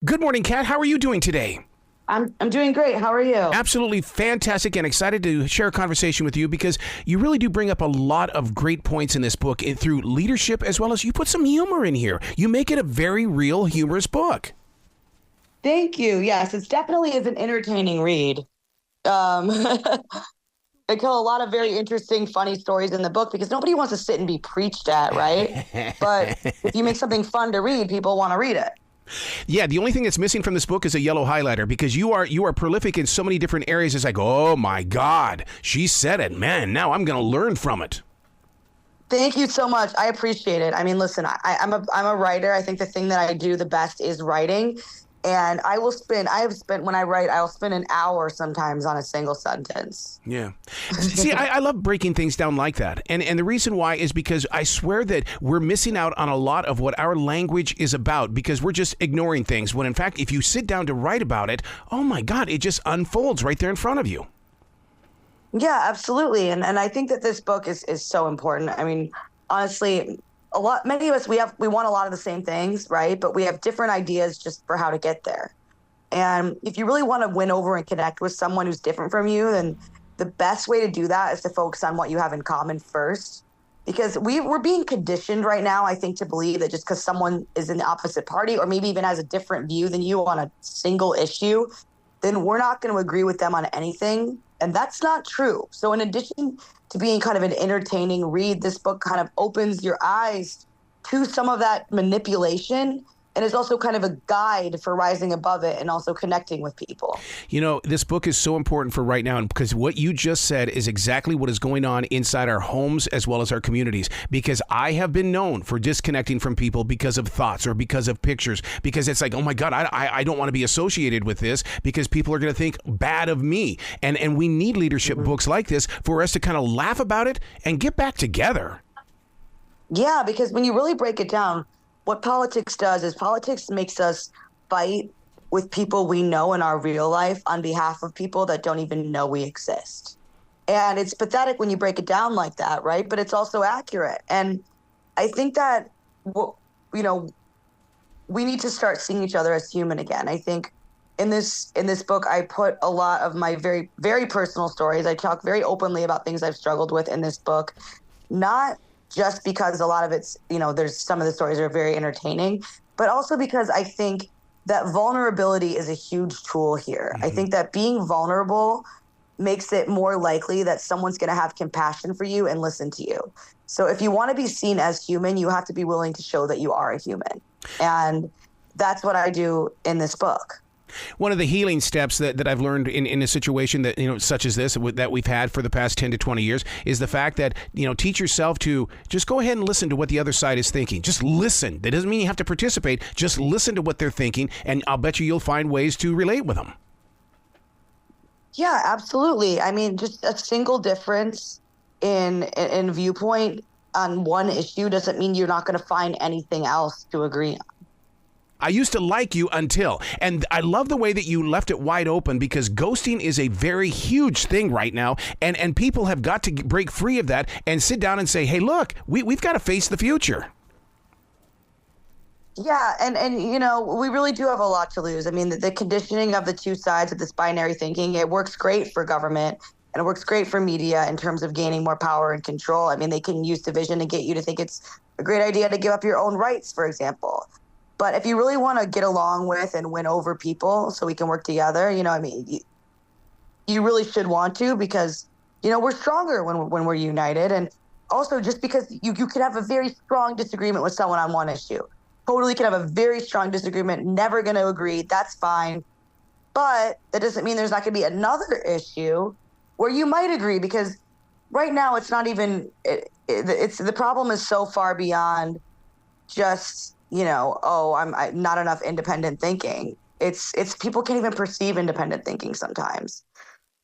Good morning, Kat. How are you doing today? I'm doing great. How are you? Absolutely fantastic and excited to share a conversation with you because you really do bring up a lot of great points in this book through leadership as well as you put some humor in here. You make it a very real, humorous book. Thank you. Yes, it definitely is an entertaining read. I tell a lot of very interesting, funny stories in the book because nobody wants to sit and be preached at, right? But if you make something fun to read, people want to read it. Yeah, the only thing that's missing from this book is a yellow highlighter because you are prolific in so many different areas. It's like, oh my God, she said it. Man, now I'm going to learn from it. Thank you so much. I appreciate it. I mean, listen, I'm a writer. I think the thing that I do the best is writing. And when I write, I'll spend an hour sometimes on a single sentence. Yeah. See, I love breaking things down like that. And the reason why is because I swear that we're missing out on a lot of what our language is about because we're just ignoring things. When in fact, if you sit down to write about it, oh my God, it just unfolds right there in front of you. Yeah, absolutely. And I think that this book is so important. I mean, honestly, many of us, we want a lot of the same things, right? But we have different ideas just for how to get there. And if you really want to win over and connect with someone who's different from you, then the best way to do that is to focus on what you have in common first. Because we're being conditioned right now, I think, to believe that just because someone is in the opposite party or maybe even has a different view than you on a single issue, then we're not going to agree with them on anything. And that's not true. So in addition to being kind of an entertaining read, this book kind of opens your eyes to some of that manipulation and is also kind of a guide for rising above it and also connecting with people. You know, this book is so important for right now because what you just said is exactly what is going on inside our homes as well as our communities. Because I have been known for disconnecting from people because of thoughts or because of pictures, because it's like, oh my God, I don't want to be associated with this because people are going to think bad of me. And we need leadership books like this for us to kind of laugh about it and get back together. Yeah, because when you really break it down, what politics does is politics makes us fight with people we know in our real life on behalf of people that don't even know we exist. And it's pathetic when you break it down like that, right? But it's also accurate. And I think that, we need to start seeing each other as human again. I think in this book, I put a lot of my very, very personal stories. I talk very openly about things I've struggled with in this book, not just because a lot of it's, there's some of the stories are very entertaining, but also because I think that vulnerability is a huge tool here. I think that being vulnerable makes it more likely that someone's going to have compassion for you and listen to you. So if you want to be seen as human, you have to be willing to show that you are a human. And that's what I do in this book. One of the healing steps that I've learned in a situation that, such as this, that we've had for the past 10 to 20 years is the fact that, teach yourself to just go ahead and listen to what the other side is thinking. Just listen. That doesn't mean you have to participate. Just listen to what they're thinking, and I'll bet you'll find ways to relate with them. Yeah, absolutely. I mean, just a single difference in viewpoint on one issue doesn't mean you're not going to find anything else to agree on. I used to like you until, and I love the way that you left it wide open because ghosting is a very huge thing right now, and people have got to break free of that and sit down and say, hey, look, we've got to face the future. Yeah, and we really do have a lot to lose. I mean, the conditioning of the two sides of this binary thinking, it works great for government and it works great for media in terms of gaining more power and control. I mean, they can use division to get you to think it's a great idea to give up your own rights, for example. But if you really want to get along with and win over people so we can work together, you really should want to because, we're stronger when we're united. And also just because you could have a very strong disagreement with someone on one issue. Totally could have a very strong disagreement, never going to agree. That's fine. But that doesn't mean there's not going to be another issue where you might agree because right now it's not even the problem is so far beyond just I'm not enough independent thinking. It's people can't even perceive independent thinking sometimes.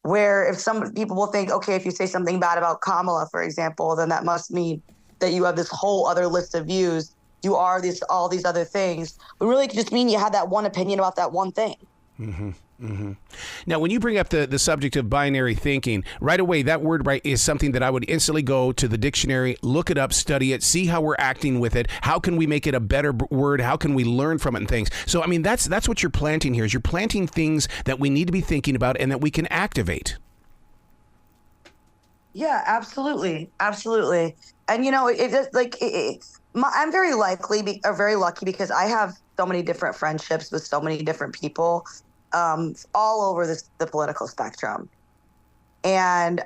Where if some people will think, okay, if you say something bad about Kamala, for example, then that must mean that you have this whole other list of views. You are all these other things. But really, it could just mean you had that one opinion about that one thing. Mm-hmm. Now, when you bring up the subject of binary thinking, right away, that word right is something that I would instantly go to the dictionary, look it up, study it, see how we're acting with it. How can we make it a better word? How can we learn from it and things? So, I mean, that's what you're planting here is you're planting things that we need to be thinking about and that we can activate. Yeah, absolutely. Absolutely. And, you know, it just like I'm very lucky because I have so many different friendships with so many different people all over the political spectrum. And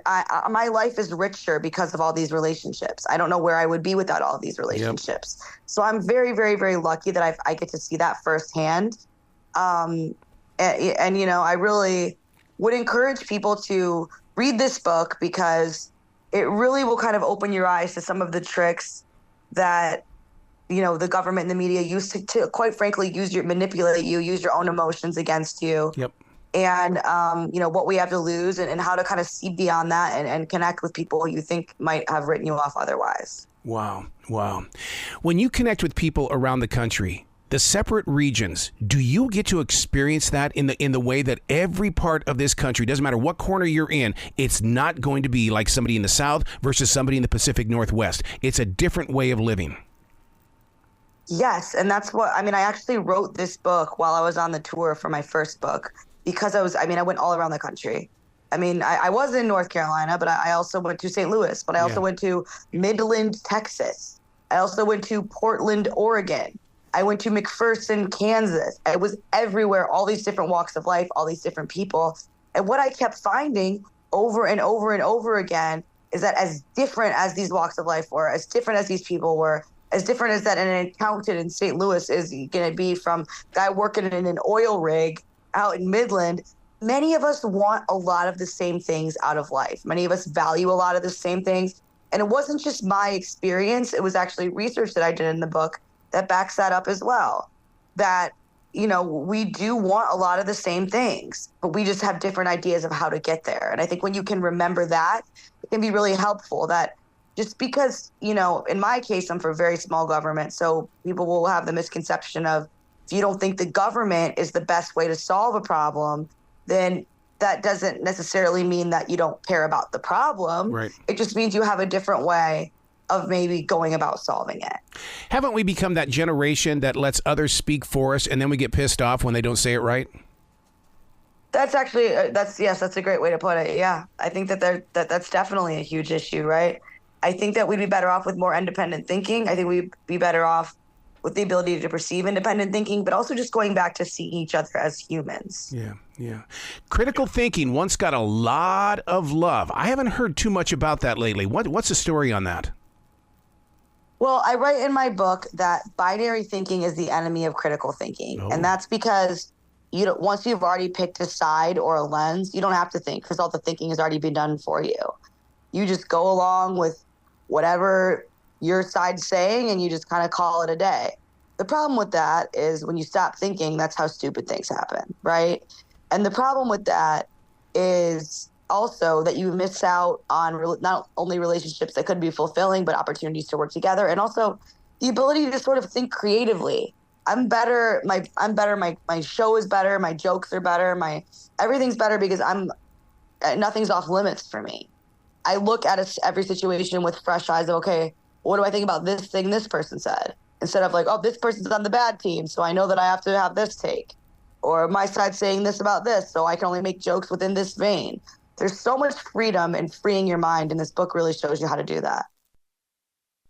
my life is richer because of all these relationships. I don't know where I would be without all of these relationships. Yep. So I'm very, very, very lucky that I get to see that firsthand. And, you know, I really would encourage people to read this book because it really will kind of open your eyes to some of the tricks that, you know, the government and the media used to quite frankly, manipulate you, use your own emotions against you. Yep. And, you know, what we have to lose and how to kind of see beyond that and connect with people you think might have written you off otherwise. Wow. Wow. When you connect with people around the country, the separate regions, do you get to experience that in the way that every part of this country, doesn't matter what corner you're in, it's not going to be like somebody in the South versus somebody in the Pacific Northwest. It's a different way of living. Yes. And that's what, I mean, I actually wrote this book while I was on the tour for my first book because I went all around the country. I mean, I was in North Carolina, but I also went to St. Louis, but I also went to Midland, Texas. I also went to Portland, Oregon. I went to McPherson, Kansas. I was everywhere, all these different walks of life, all these different people. And what I kept finding over and over and over again is that as different as these walks of life were, as different as these people were, as different as that an accountant in St. Louis is going to be from a guy working in an oil rig out in Midland, many of us want a lot of the same things out of life. Many of us value a lot of the same things. And it wasn't just my experience. It was actually research that I did in the book that backs that up as well, that, you know, we do want a lot of the same things, but we just have different ideas of how to get there. And I think when you can remember that, it can be really helpful that just because, you know, in my case, I'm for very small government. So people will have the misconception of if you don't think the government is the best way to solve a problem, then that doesn't necessarily mean that you don't care about the problem. Right. It just means you have a different way of maybe going about solving it. Haven't we become that generation that lets others speak for us and then we get pissed off when they don't say it right? That's actually, that's a great way to put it. Yeah. I think that's definitely a huge issue, right? I think that we'd be better off with more independent thinking. I think we'd be better off with the ability to perceive independent thinking, but also just going back to seeing each other as humans. Yeah, yeah. Critical thinking once got a lot of love. I haven't heard too much about that lately. What's the story on that? Well, I write in my book that binary thinking is the enemy of critical thinking. Oh. And that's because once you've already picked a side or a lens, you don't have to think because all the thinking has already been done for you. You just go along with whatever your side's saying and you just kind of call it a day. The problem with that is when you stop thinking, that's how stupid things happen, right? And the problem with that is also that you miss out on not only relationships that could be fulfilling, but opportunities to work together, and also the ability to sort of think creatively. I'm better. My show is better. My jokes are better. Everything's better because nothing's off limits for me. I look at every situation with fresh eyes of, okay, what do I think about this thing this person said? Instead of like, oh, this person's on the bad team, so I know that I have to have this take. Or my side saying this about this, so I can only make jokes within this vein. There's so much freedom in freeing your mind, and this book really shows you how to do that.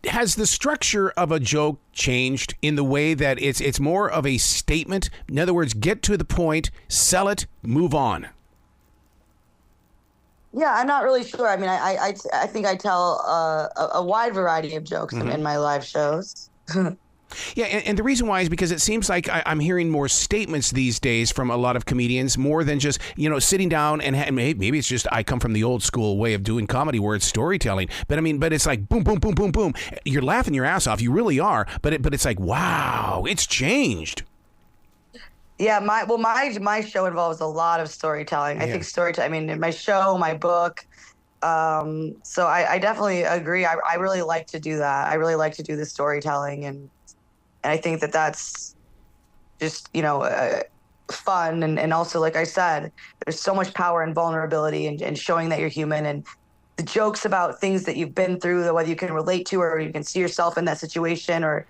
Has the structure of a joke changed in the way that it's more of a statement? In other words, get to the point, sell it, move on. Yeah, I'm not really sure. I mean, I think I tell a wide variety of jokes in my live shows. Yeah, and the reason why is because it seems like I'm hearing more statements these days from a lot of comedians, more than just, sitting down and maybe it's just I come from the old school way of doing comedy where it's storytelling. But it's like boom, boom, boom, boom, boom. You're laughing your ass off. You really are. But it's like, wow, it's changed. Yeah, my show involves a lot of storytelling. Yeah. I think storytelling. My show, my book. So I definitely agree. I really like to do that. I really like to do the storytelling, and I think that that's just fun. And also, like I said, there's so much power and vulnerability and showing that you're human, and the jokes about things that you've been through, that whether you can relate to or you can see yourself in that situation, or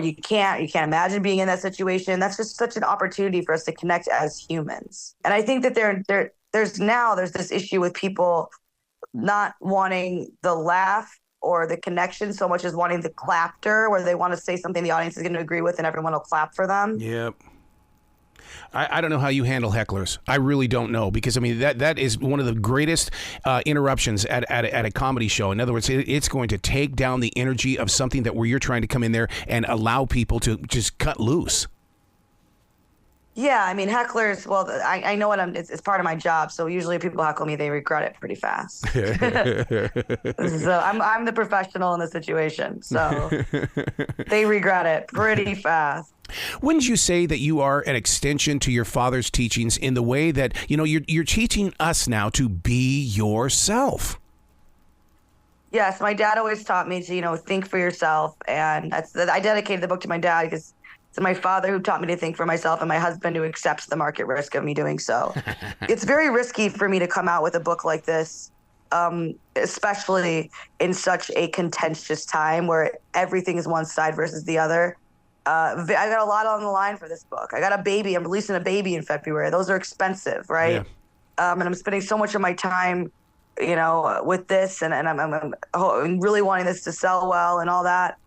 you can't imagine being in that situation. That's just such an opportunity for us to connect as humans. And I think that there's this issue with people not wanting the laugh or the connection so much as wanting the clapter, where they want to say something the audience is going to agree with and everyone will clap for them. Yep. I don't know how you handle hecklers. I really don't know, because I mean that is one of the greatest interruptions at a comedy show. In other words, it's going to take down the energy of something that where you're trying to come in there and allow people to just cut loose. Yeah, I mean, hecklers, well, I know it's part of my job, so usually if people heckle me, they regret it pretty fast. So I'm the professional in the situation, so they regret it pretty fast. Wouldn't you say that you are an extension to your father's teachings in the way that, you're teaching us now to be yourself? Yes, my dad always taught me to, think for yourself, and I dedicated the book to my dad because it's my father who taught me to think for myself, and my husband who accepts the market risk of me doing so. It's very risky for me to come out with a book like this, especially in such a contentious time where everything is one side versus the other. I got a lot on the line for this book. I got a baby. I'm releasing a baby in February. Those are expensive, right? Yeah. And I'm spending so much of my time, with this, and I'm really wanting this to sell well and all that.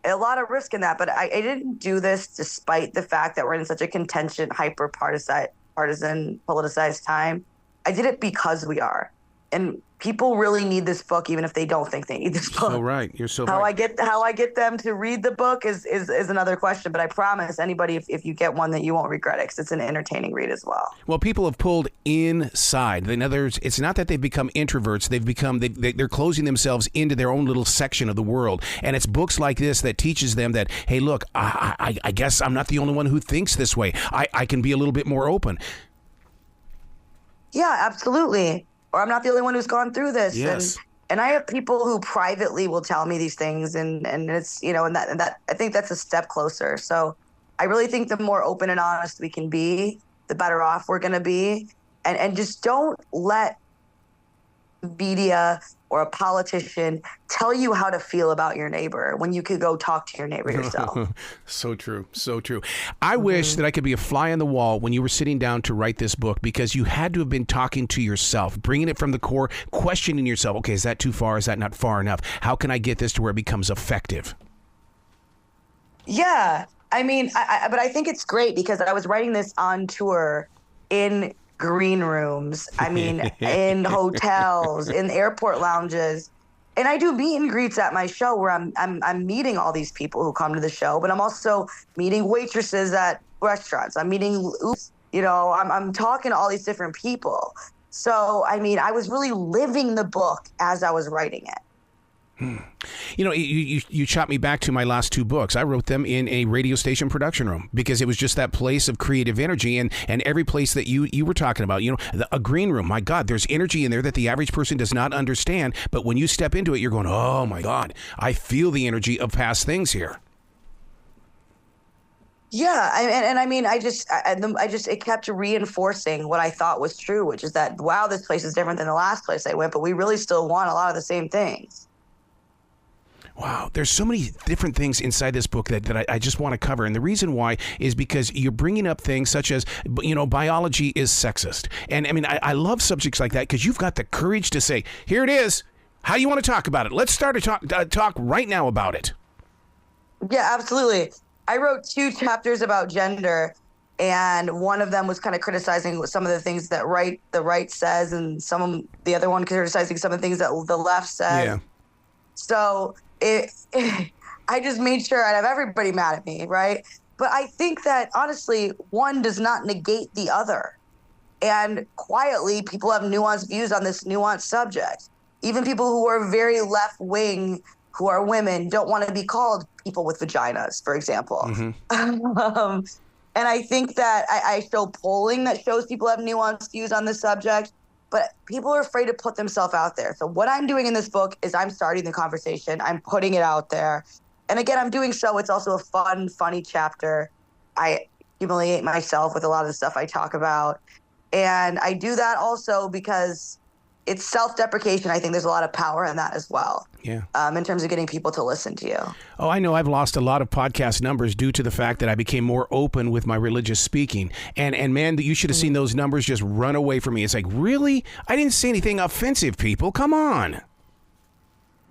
A lot of risk in that, but I didn't do this despite the fact that we're in such a contentious, partisan, politicized time. I did it because we are. And people really need this book, even if they don't think they need this book. So right. You're so how right. How I get them to read the book is another question. But I promise anybody, if you get one, that you won't regret it, because it's an entertaining read as well. Well, people have pulled inside. In other words, it's not that they've become introverts. They're closing themselves into their own little section of the world. And it's books like this that teaches them that, hey, look, I guess I'm not the only one who thinks this way. I can be a little bit more open. Yeah, absolutely. Or I'm not the only one who's gone through this. Yes. And I have people who privately will tell me these things, and it's, and that I think that's a step closer. So I really think the more open and honest we can be, the better off we're going to be. And just don't let media or a politician tell you how to feel about your neighbor when you could go talk to your neighbor yourself. So true. So true. I wish that I could be a fly on the wall when you were sitting down to write this book, because you had to have been talking to yourself, bringing it from the core, questioning yourself. Okay, is that too far? Is that not far enough? How can I get this to where it becomes effective? Yeah. I mean, but I think it's great because I was writing this on tour in green rooms, in hotels, in airport lounges. And I do meet and greets at my show where I'm meeting all these people who come to the show, but I'm also meeting waitresses at restaurants. I'm meeting, I'm talking to all these different people. So, I was really living the book as I was writing it. You shot me back to my last two books. I wrote them in a radio station production room because it was just that place of creative energy, and every place that you were talking about, a green room. My God, there's energy in there that the average person does not understand. But when you step into it, you're going, oh my God, I feel the energy of past things here. Yeah, it kept reinforcing what I thought was true, which is that, wow, this place is different than the last place I went, but we really still want a lot of the same things. Wow, there's so many different things inside this book that I just want to cover. And the reason why is because you're bringing up things such as, biology is sexist. And I love subjects like that because you've got the courage to say, here it is. How do you want to talk about it? Let's start a talk right now about it. Yeah, absolutely. I wrote 2 chapters about gender, and one of them was kind of criticizing some of the things that the right says, and the other one criticizing some of the things that the left says. Yeah. So I just made sure I'd have everybody mad at me, right? But I think that, honestly, one does not negate the other. And quietly, people have nuanced views on this nuanced subject. Even people who are very left-wing, who are women, don't want to be called people with vaginas, for example. Mm-hmm. And I think that I show polling that shows people have nuanced views on this subject. But people are afraid to put themselves out there. So what I'm doing in this book is I'm starting the conversation. I'm putting it out there. And again, I'm doing so. It's also a funny chapter. I humiliate myself with a lot of the stuff I talk about. And I do that also because it's self-deprecation. I think there's a lot of power in that as well. Yeah. In terms of getting people to listen to you. Oh, I know I've lost a lot of podcast numbers due to the fact that I became more open with my religious speaking. And man, you should have seen those numbers just run away from me. It's like, really? I didn't say anything offensive, people. Come on.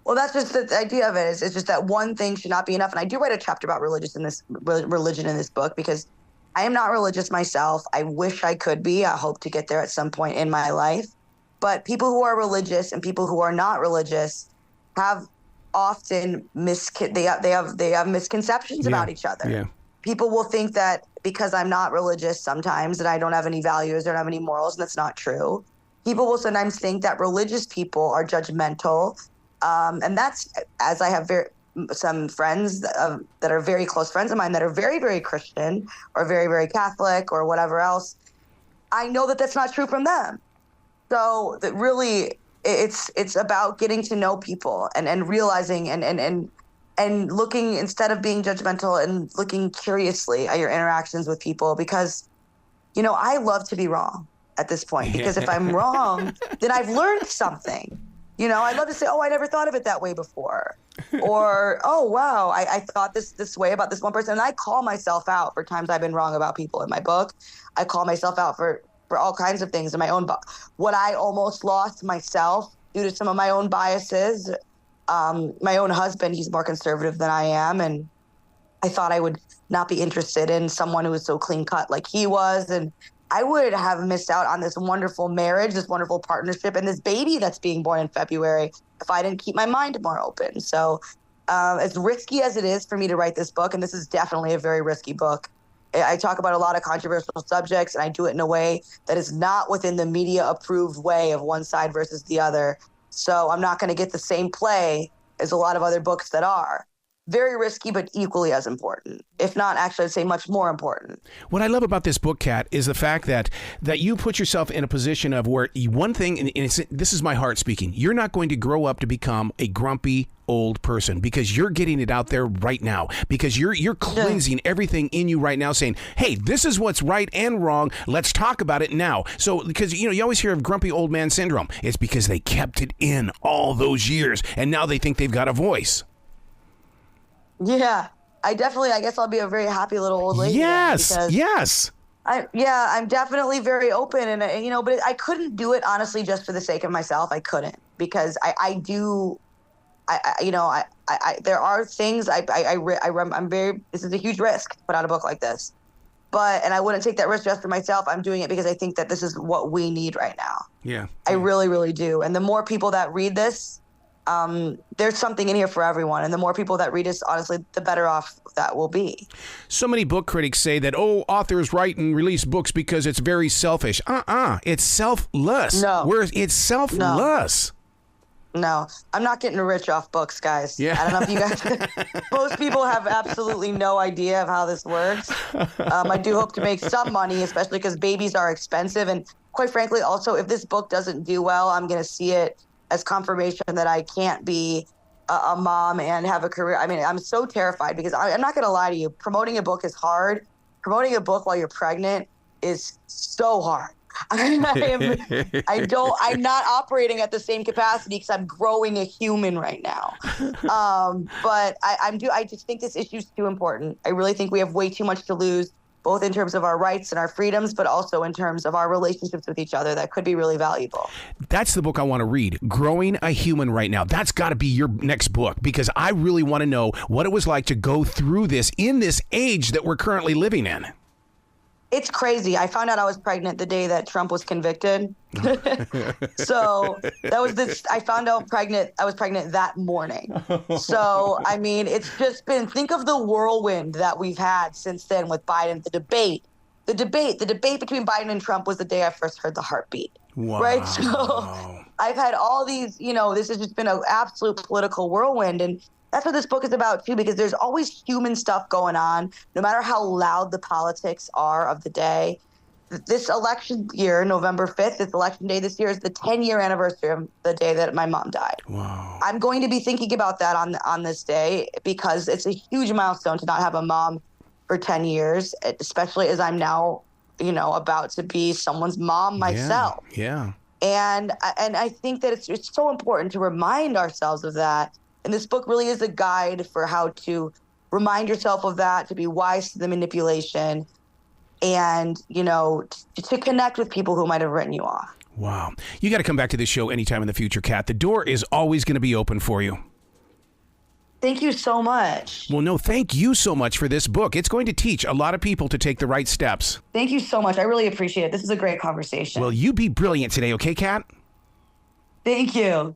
Well, that's just the idea of it. It's just that one thing should not be enough. And I do write a chapter about religion in this book because I am not religious myself. I wish I could be. I hope to get there at some point in my life. But people who are religious and people who are not religious have often they have misconceptions about each other. Yeah. People will think that because I'm not religious sometimes that I don't have any values, don't have any morals, and that's not true. People will sometimes think that religious people are judgmental, and that's, as I have some friends that are very close friends of mine that are very, very Christian or very, very Catholic or whatever else. I know that that's not true from them. So that really, it's about getting to know people and realizing and looking, instead of being judgmental, and looking curiously at your interactions with people, because, I love to be wrong at this point, because if I'm wrong, then I've learned something. I love to say, oh, I never thought of it that way before. Or, oh, wow, I thought this way about this one person. And I call myself out for times I've been wrong about people in my book. I call myself out for all kinds of things in my own book. What I almost lost myself due to some of my own biases. My own husband, he's more conservative than I am. And I thought I would not be interested in someone who was so clean cut like he was. And I would have missed out on this wonderful marriage, this wonderful partnership, and this baby that's being born in February if I didn't keep my mind more open. So as risky as it is for me to write this book, and this is definitely a very risky book, I talk about a lot of controversial subjects, and I do it in a way that is not within the media-approved way of one side versus the other. So I'm not going to get the same play as a lot of other books that are. Very risky, but equally as important. If not, actually, I'd say much more important. What I love about this book, Kat, is the fact that you put yourself in a position of where one thing, and this is my heart speaking, you're not going to grow up to become a grumpy old person, because you're getting it out there right now, because you're cleansing everything in you right now, saying, hey, this is what's right and wrong. Let's talk about it now. So, because, you always hear of grumpy old man syndrome. It's because they kept it in all those years, and now they think they've got a voice. Yeah, I guess I'll be a very happy little old lady. Yes. I'm definitely very open, and but I couldn't do it honestly just for the sake of myself. I couldn't, because there are things I'm very. This is a huge risk to put out a book like this, and I wouldn't take that risk just for myself. I'm doing it because I think that this is what we need right now. Yeah, I really, really do. And the more people that read this, there's something in here for everyone. And the more people that read this, honestly, the better off that will be. So many book critics say that, authors write and release books because it's very selfish. It's selfless. No. It's selfless. No, I'm not getting rich off books, guys. Yeah. I don't know if you guys, most people have absolutely no idea of how this works. I do hope to make some money, especially because babies are expensive. And quite frankly, also, if this book doesn't do well, I'm going to see it as confirmation that I can't be a mom and have a career. I mean, I'm so terrified, because I'm not going to lie to you. Promoting a book is hard. Promoting a book while you're pregnant is so hard. I'm not operating at the same capacity because I'm growing a human right now. But I just think this issue is too important. I really think we have way too much to lose, both in terms of our rights and our freedoms, but also in terms of our relationships with each other that could be really valuable. That's the book I want to read, Growing a Human Right Now. That's got to be your next book, because I really want to know what it was like to go through this in this age that we're currently living in. It's crazy. I found out I was pregnant the day that Trump was convicted. So I found out I was pregnant that morning. So, I mean, it's just been, think of the whirlwind that we've had since then with Biden, the debate between Biden and Trump was the day I first heard the heartbeat. Wow. Right. So I've had all these, this has just been an absolute political whirlwind. And that's what this book is about, too, because there's always human stuff going on, no matter how loud the politics are of the day. This election year, November 5th, this election day this year, is the 10-year anniversary of the day that my mom died. Wow. I'm going to be thinking about that on this day, because it's a huge milestone to not have a mom for 10 years, especially as I'm now, about to be someone's mom myself. Yeah. And I think that it's so important to remind ourselves of that. And this book really is a guide for how to remind yourself of that, to be wise to the manipulation, and, to connect with people who might have written you off. Wow. You got to come back to this show anytime in the future, Kat. The door is always going to be open for you. Thank you so much. Well, no, thank you so much for this book. It's going to teach a lot of people to take the right steps. Thank you so much. I really appreciate it. This is a great conversation. Well, you be brilliant today, okay, Kat? Thank you.